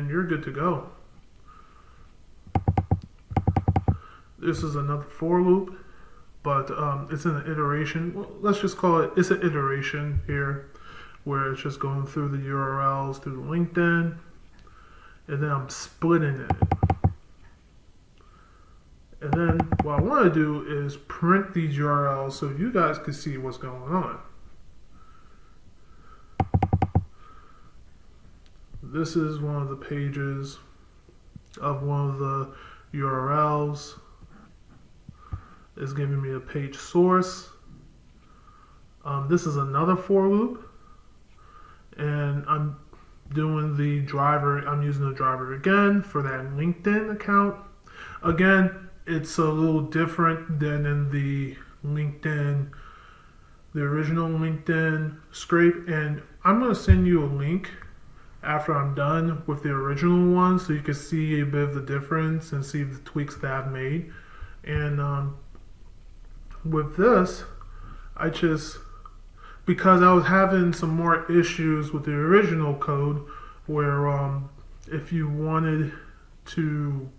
and you're good to go. This is another for loop, but it's an iteration. Well, let's just call it's an iteration here, where it's just going through the URLs through LinkedIn, and then I'm splitting it. And then what I want to do is print these URLs so you guys can see what's going on. This is one of the pages of one of the URLs. It's giving me a page source. This is another for loop, and I'm doing the driver. I'm using the driver again for that LinkedIn account. Again, it's a little different than in the LinkedIn, the original LinkedIn scrape, and I'm going to send you a link after I'm done with the original one so you can see a bit of the difference and see the tweaks that I've made. And with this, I just, because I was having some more issues with the original code where if you wanted to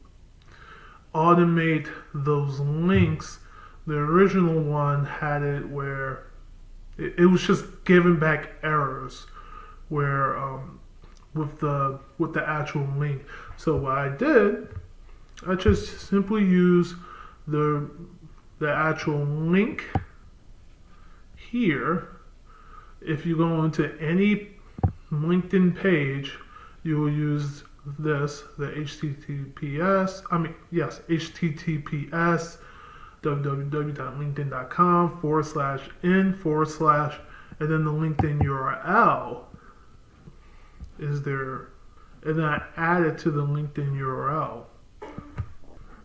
automate those links, the original one had it where it was just giving back errors where with the actual link. So what I did, I just simply use the actual link here. If you go into any LinkedIn page, you will use this, the https www.linkedin.com/in/ and then the LinkedIn URL is there, and then I add it to the LinkedIn URL.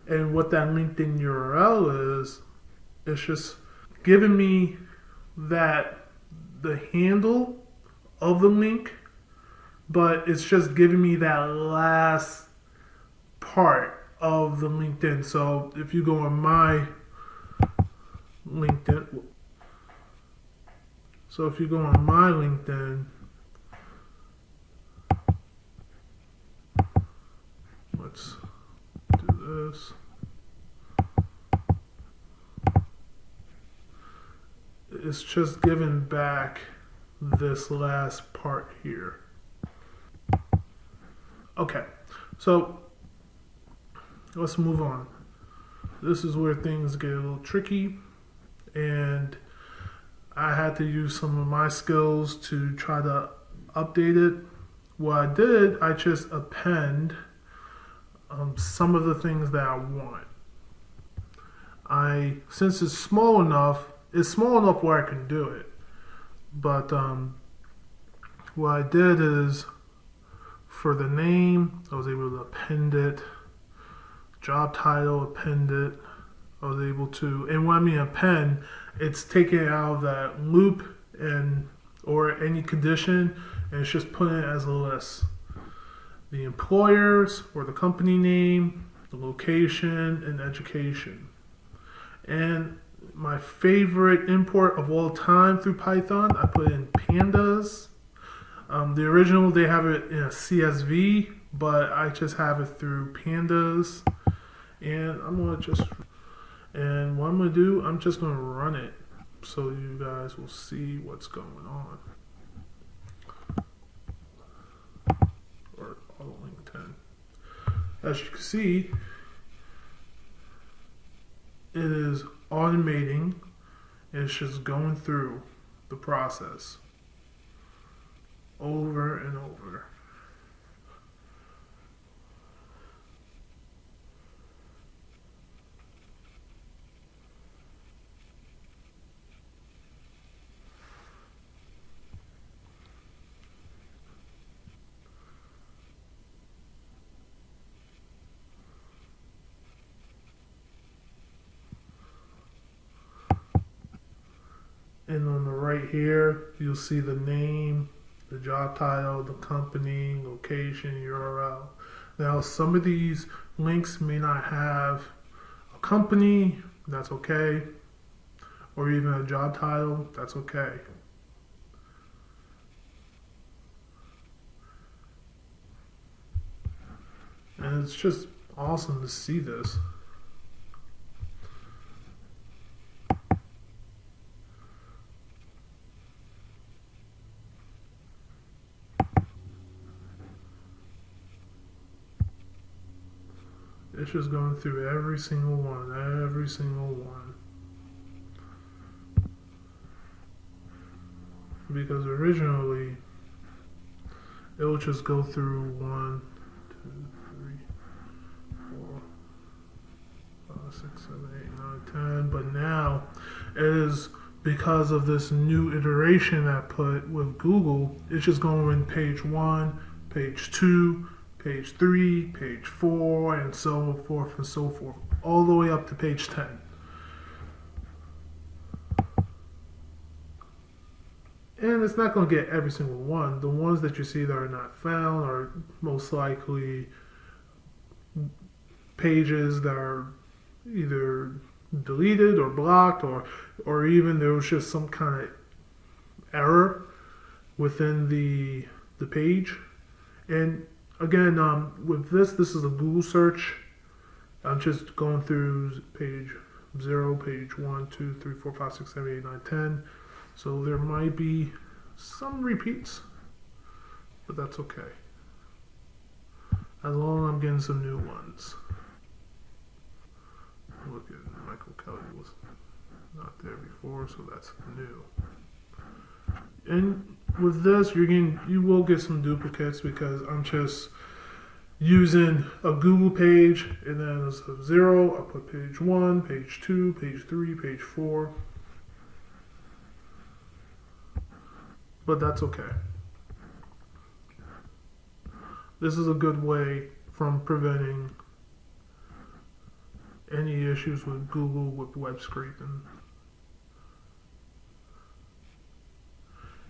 And what that LinkedIn URL is, it's just giving me the handle of the link, but it's just giving me that last part of the LinkedIn. So if you go on my LinkedIn, let's do this. It's just giving back this last part here. Okay, so let's move on. This is where things get a little tricky, and I had to use some of my skills to try to update it. What I did, I just append some of the things that I want. Since it's small enough where I can do it. But what I did is, for the name, I was able to append it. Job title, append it. I was able to, and when I mean append, it's taking it out of that loop or any condition, and it's just putting it as a list. The employers or the company name, the location, and education. And my favorite import of all time through Python, I put in pandas. The original, they have it in a CSV, but I just have it through pandas. And what I'm going to do, I'm just going to run it so you guys will see what's going on. Or LinkedIn. As you can see, it is automating, and it's just going through the process over and over. And on the right here, you'll see the name, the job title, the company, location, URL. Now, some of these links may not have a company, that's okay, or even a job title, that's okay. and it's just awesome to see this. It's just going through every single one. Because originally, it will just go through 1, 2, 3, 4, 5, 6, 7, 8, 9, 10. But now, it is because of this new iteration I put with Google. It's just going in page 1, page 2, page 3, page 4, and so forth and so forth, all the way up to page 10. And it's not going to get every single one. The ones that you see that are not found are most likely pages that are either deleted or blocked, or even there was just some kind of error within the page. And again, with this is a Google search. I'm just going through page 0, page 1, 2, 3, 4, 5, 6, 7, 8, 9, 10. So there might be some repeats, but that's okay. As long as I'm getting some new ones. Look at Michael Kelly was not there before, so that's new. And with this, you will get some duplicates because I'm just using a Google page, and then as a 0, I put page 1, page 2, page 3, page 4. But that's okay. This is a good way from preventing any issues with Google with web scraping.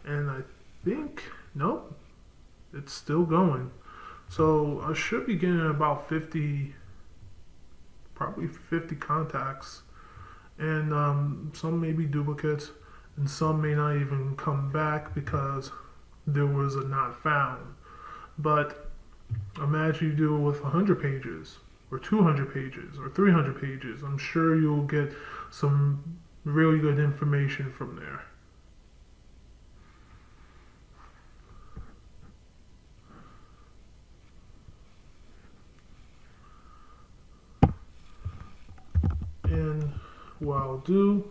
And I think, nope, it's still going. So I should be getting about 50, probably 50 contacts. And some may be duplicates, and some may not even come back because there was a not found. But imagine you do it with 100 pages, or 200 pages, or 300 pages. I'm sure you'll get some really good information from there. And what I'll do,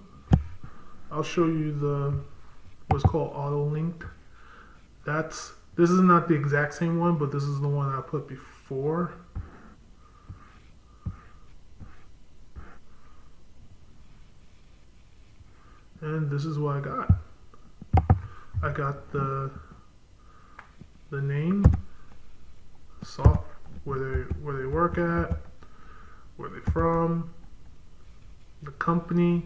I'll show you what's called auto linked. This is not the exact same one, but this is the one I put before. And this is what I got. I got the name, where they work at, where they're from, the company,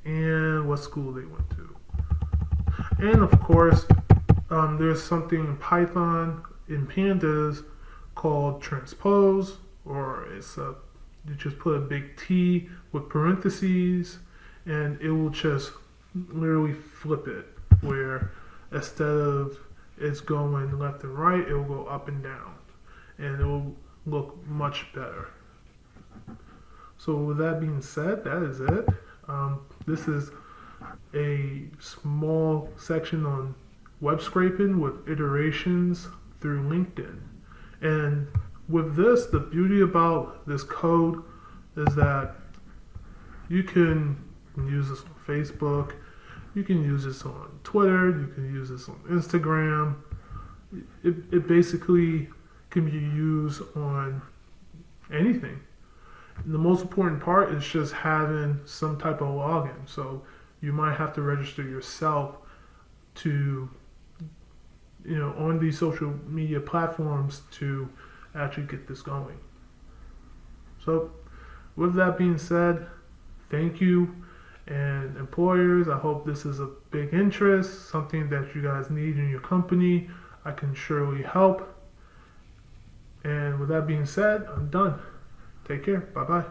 and what school they went to. And of course, there's something in Python in pandas called transpose, or you just put a big T with parentheses, and it will just literally flip it, where instead of it's going left and right, it will go up and down, and it will look much better. So with that being said, that is it. This is a small section on web scraping with iterations through LinkedIn. And with this, the beauty about this code is that you can use this on Facebook, you can use this on Twitter, you can use this on Instagram. It basically can be used on anything. And the most important part is just having some type of login. So you might have to register yourself to, on these social media platforms to actually get this going. So with that being said, thank you. And employers, I hope this is a big interest, something that you guys need in your company. I can surely help. And with that being said, I'm done. Take care. Bye-bye.